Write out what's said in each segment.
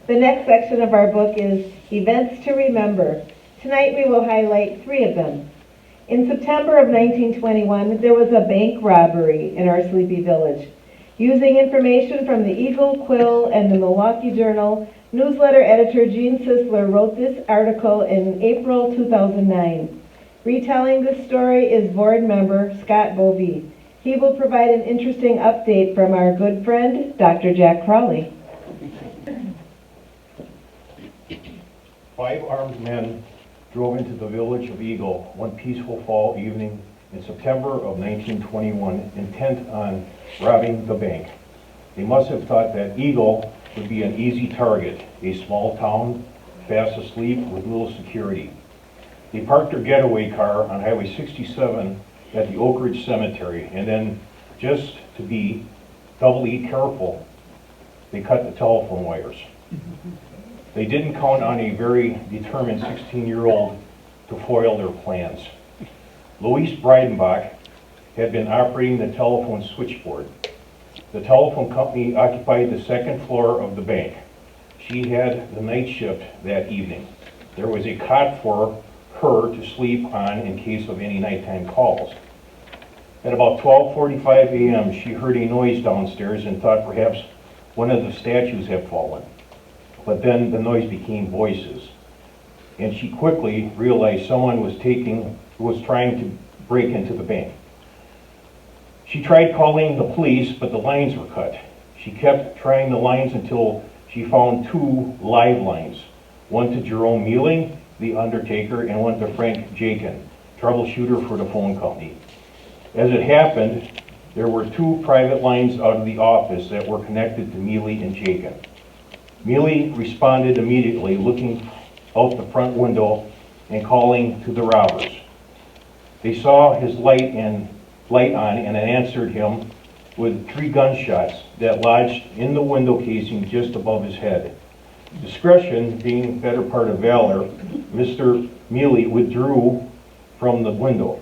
The next section of our book is Events to Remember. Tonight we will highlight 3 of them. In September of 1921, there was a bank robbery in our sleepy village. Using information from the Eagle, Quill, and the Milwaukee Journal, newsletter editor Gene Sisler wrote this article in April 2009. Retelling this story is board member Scott Bovee. He will provide an interesting update from our good friend, Dr. Jack Crowley. 5 armed men drove into the village of Eagle one peaceful fall evening in September of 1921, intent on robbing the bank. They must have thought that Eagle would be an easy target, a small town, fast asleep with little security. They parked their getaway car on Highway 67 at the Oak Ridge Cemetery, and then, just to be doubly careful, they cut the telephone wires. They didn't count on a very determined 16-year-old to foil their plans. Louise Breidenbach had been operating the telephone switchboard. The telephone company occupied the 2nd floor of the bank. She had the night shift that evening. There was a cot for her to sleep on in case of any nighttime calls. At about 12:45 a.m., she heard a noise downstairs and thought perhaps one of the statues had fallen. But then the noise became voices, and she quickly realized someone was trying to break into the bank. She tried calling the police, but the lines were cut. She kept trying the lines until she found 2 live lines, one to Jerome Mealing, the undertaker, and one to Frank Jakin, troubleshooter for the phone company. As it happened, there were 2 private lines out of the office that were connected to Mealy and Jakin. Mealy responded immediately, looking out the front window and calling to the robbers. They saw his light on and answered him with 3 gunshots that lodged in the window casing just above his head. Discretion being the better part of valor, Mr. Mealy withdrew from the window.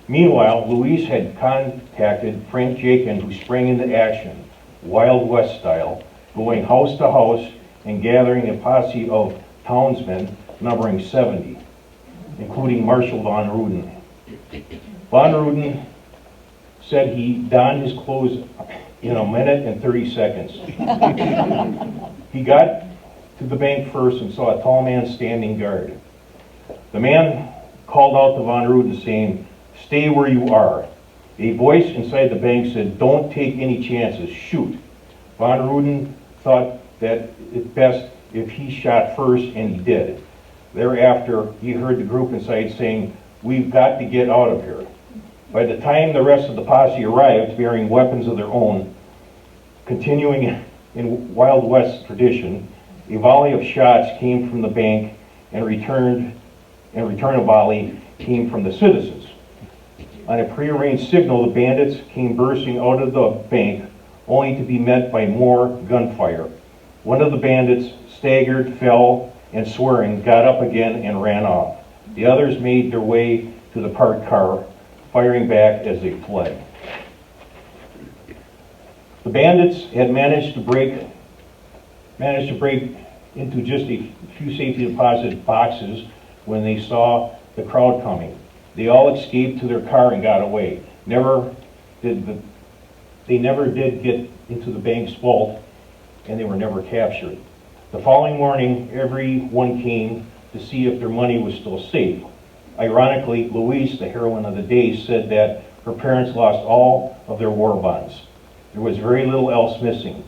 Meanwhile, Louise had contacted Frank Jakin, who sprang into action, Wild West style, going house to house and gathering a posse of townsmen numbering 70, including Marshal von Ruden. Von Ruden said he donned his clothes in 1 minute and 30 seconds. He got to the bank first and saw a tall man standing guard. The man called out to von Ruden saying, "Stay where you are." A voice inside the bank said, "Don't take any chances, shoot." Von Ruden thought that it best if he shot first, and he did. Thereafter, he heard the group inside saying, "We've got to get out of here." By the time the rest of the posse arrived, bearing weapons of their own, continuing in Wild West tradition, a volley of shots came from the bank, and return of volley came from the citizens. On a prearranged signal, the bandits came bursting out of the bank, only to be met by more gunfire. One of the bandits staggered, fell, and swearing, got up again and ran off. The others made their way to the parked car, firing back as they fled. The bandits had managed to break into just a few safety deposit boxes when they saw the crowd coming. They all escaped to their car and got away. They never did get into the bank's vault, and they were never captured. The following morning, everyone came to see if their money was still safe. Ironically, Louise, the heroine of the day, said that her parents lost all of their war bonds. There was very little else missing.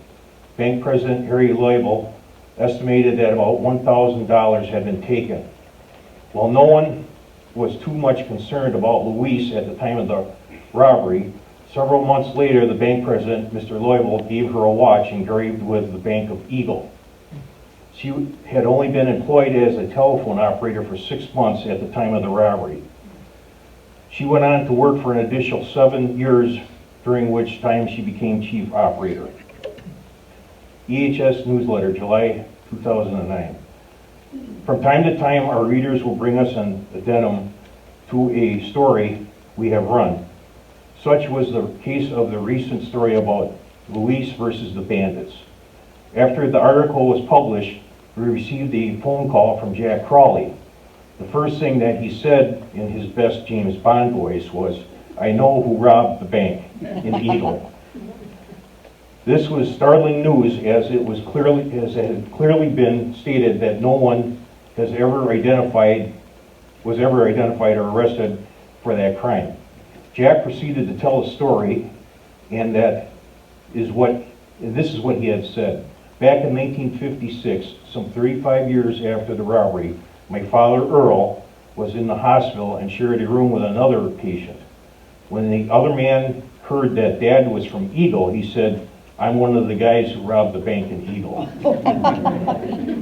Bank President Harry Leibel estimated that about $1,000 had been taken. While no one was too much concerned about Louise at the time of the robbery, several months later, the bank president, Mr. Leibel, gave her a watch engraved with the Bank of Eagle. She had only been employed as a telephone operator for 6 months at the time of the robbery. She went on to work for an additional 7 years, during which time she became chief operator. EHS Newsletter, July 2009. From time to time, our readers will bring us an addendum to a story we have run. Such was the case of the recent story about Louise versus the bandits. After the article was published, we received a phone call from Jack Crawley. The first thing that he said in his best James Bond voice was, "I know who robbed the bank in Eagle." This was startling news, as it had clearly been stated that no one was ever identified or arrested for that crime. Jack proceeded to tell a story, and this is what he had said. Back in 1956, some 35 years after the robbery, my father, Earl, was in the hospital and shared a room with another patient. When the other man heard that Dad was from Eagle, he said, "I'm one of the guys who robbed the bank in Eagle."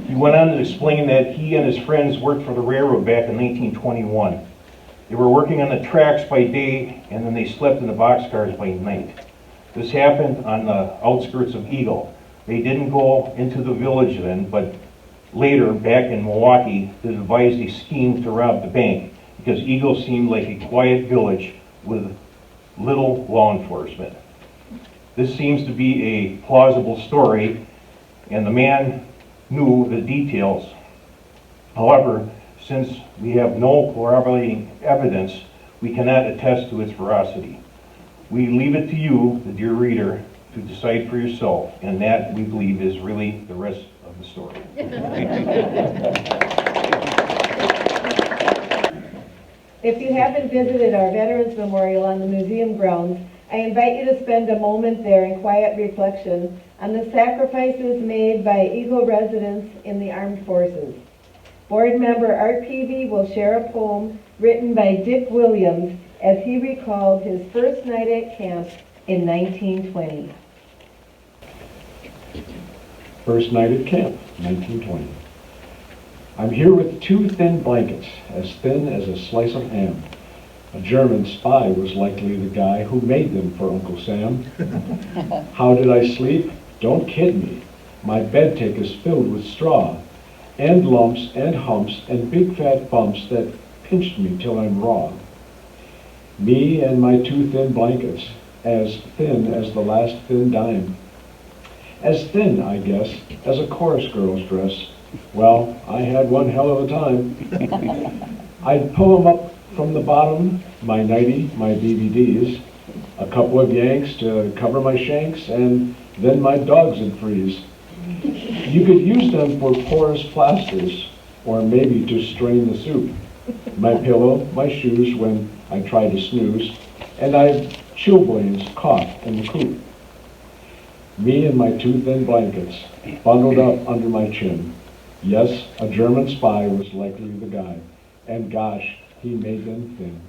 He went on to explain that he and his friends worked for the railroad back in 1921. They were working on the tracks by day, and then they slept in the boxcars by night. This happened on the outskirts of Eagle. They didn't go into the village then, but later, back in Milwaukee, they devised a scheme to rob the bank because Eagle seemed like a quiet village with little law enforcement. This seems to be a plausible story, and the man knew the details. However, since we have no corroborating evidence, we cannot attest to its veracity. We leave it to you, the dear reader, to decide for yourself, and that, we believe, is really the rest of the story. If you haven't visited our Veterans Memorial on the museum grounds, I invite you to spend a moment there in quiet reflection on the sacrifices made by Eagle residents in the armed forces. Board member Art Peavy will share a poem written by Dick Williams as he recalled his first night at camp in 1920. First night at camp, 1920. I'm here with 2 thin blankets, as thin as a slice of ham. A German spy was likely the guy who made them for Uncle Sam. How did I sleep? Don't kid me. My bed tick is filled with straw, and lumps and humps and big fat bumps that pinched me till I'm raw. Me and my 2 thin blankets, as thin as the last thin dime. As thin, I guess, as a chorus girl's dress. Well, I had one hell of a time. I'd pull 'em up from the bottom, my nightie, my DVDs, a couple of yanks to cover my shanks, and then my dogs would freeze. You could use them for porous plasters, or maybe to strain the soup. My pillow, my shoes when I tried to snooze, and I'd chilblains caught in the coop. Me and my 2 thin blankets, bundled up under my chin. Yes, a German spy was likely the guy, and gosh, he made them thin.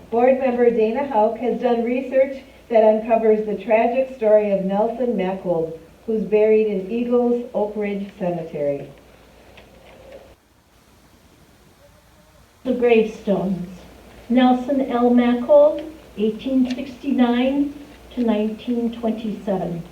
Board member Dana Houk has done research that uncovers the tragic story of Nelson Mackold, who's buried in Eagle's Oak Ridge Cemetery. The Gravestones. Nelson L. Mackold, 1869 to 1927.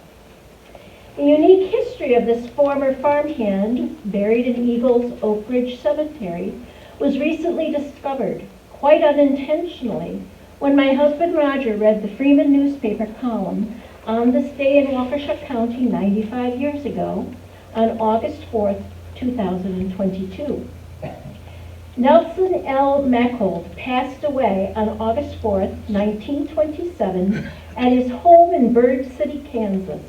The unique history of this former farmhand, buried in Eagle's Oak Ridge Cemetery, was recently discovered, quite unintentionally, when my husband Roger read the Freeman newspaper column on this day in Waukesha County 95 years ago, on August 4th, 2022. Nelson L. Mackold passed away on August 4th, 1927, at his home in Bird City, Kansas.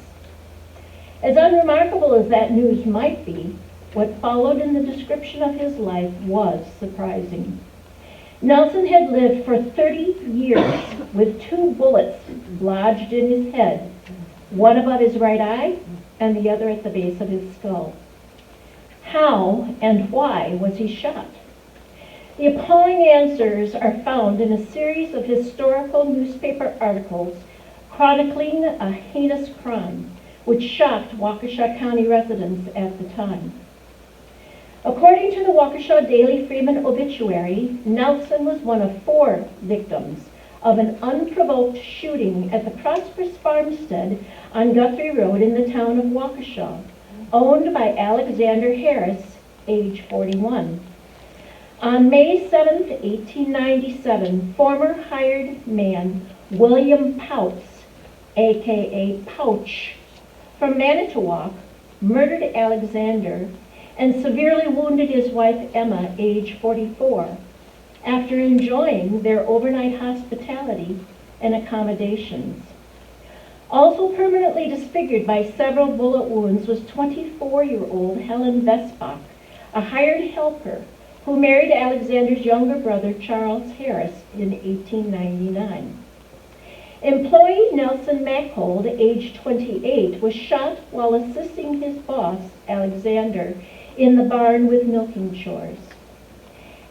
As unremarkable as that news might be, what followed in the description of his life was surprising. Nelson had lived for 30 years with 2 bullets lodged in his head, one above his right eye and the other at the base of his skull. How and why was he shot? The appalling answers are found in a series of historical newspaper articles chronicling a heinous crime which shocked Waukesha County residents at the time. According to the Waukesha Daily Freeman obituary, Nelson was one of 4 victims of an unprovoked shooting at the Prosperous Farmstead on Guthrie Road in the town of Waukesha, owned by Alexander Harris, age 41. On May 7, 1897, former hired man William Pouts, aka Pouch, from Manitowoc murdered Alexander and severely wounded his wife Emma, age 44, after enjoying their overnight hospitality and accommodations. Also permanently disfigured by several bullet wounds was 24-year-old Helen Vesbach, a hired helper who married Alexander's younger brother Charles Harris in 1899. Employee Nelson Machold, age 28, was shot while assisting his boss, Alexander, in the barn with milking chores.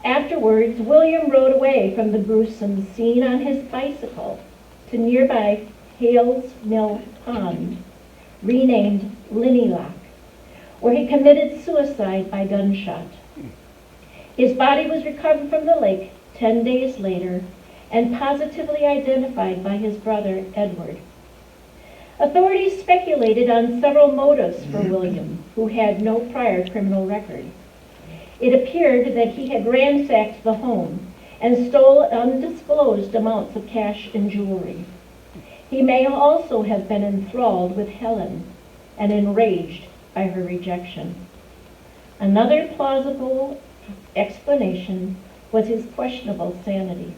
Afterwards, William rode away from the gruesome scene on his bicycle to nearby Hales Mill Pond, renamed Linneylock, where he committed suicide by gunshot. His body was recovered from the lake 10 days later and positively identified by his brother Edward. Authorities speculated on several motives for William, who had no prior criminal record. It appeared that he had ransacked the home and stole undisclosed amounts of cash and jewelry. He may also have been enthralled with Helen and enraged by her rejection. Another plausible explanation was his questionable sanity.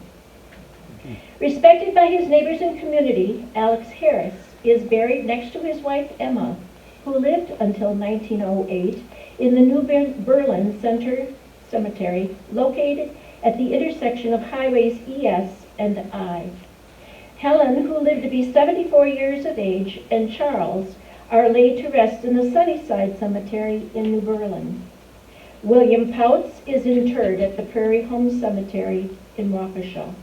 Respected by his neighbors and community, Alex Harris is buried next to his wife Emma, who lived until 1908 in the New Berlin Center Cemetery, located at the intersection of highways ES and I. Helen, who lived to be 74 years of age, and Charles are laid to rest in the Sunnyside Cemetery in New Berlin. William Pouts is interred at the Prairie Home Cemetery in Waukesha.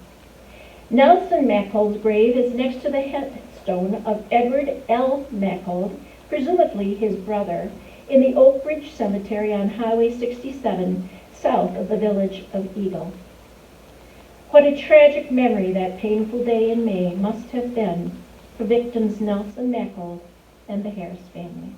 Nelson Machold's grave is next to the headstone of Edward L. Machold, presumably his brother, in the Oak Ridge Cemetery on Highway 67, south of the village of Eagle. What a tragic memory that painful day in May must have been for victims Nelson Machold and the Harris family.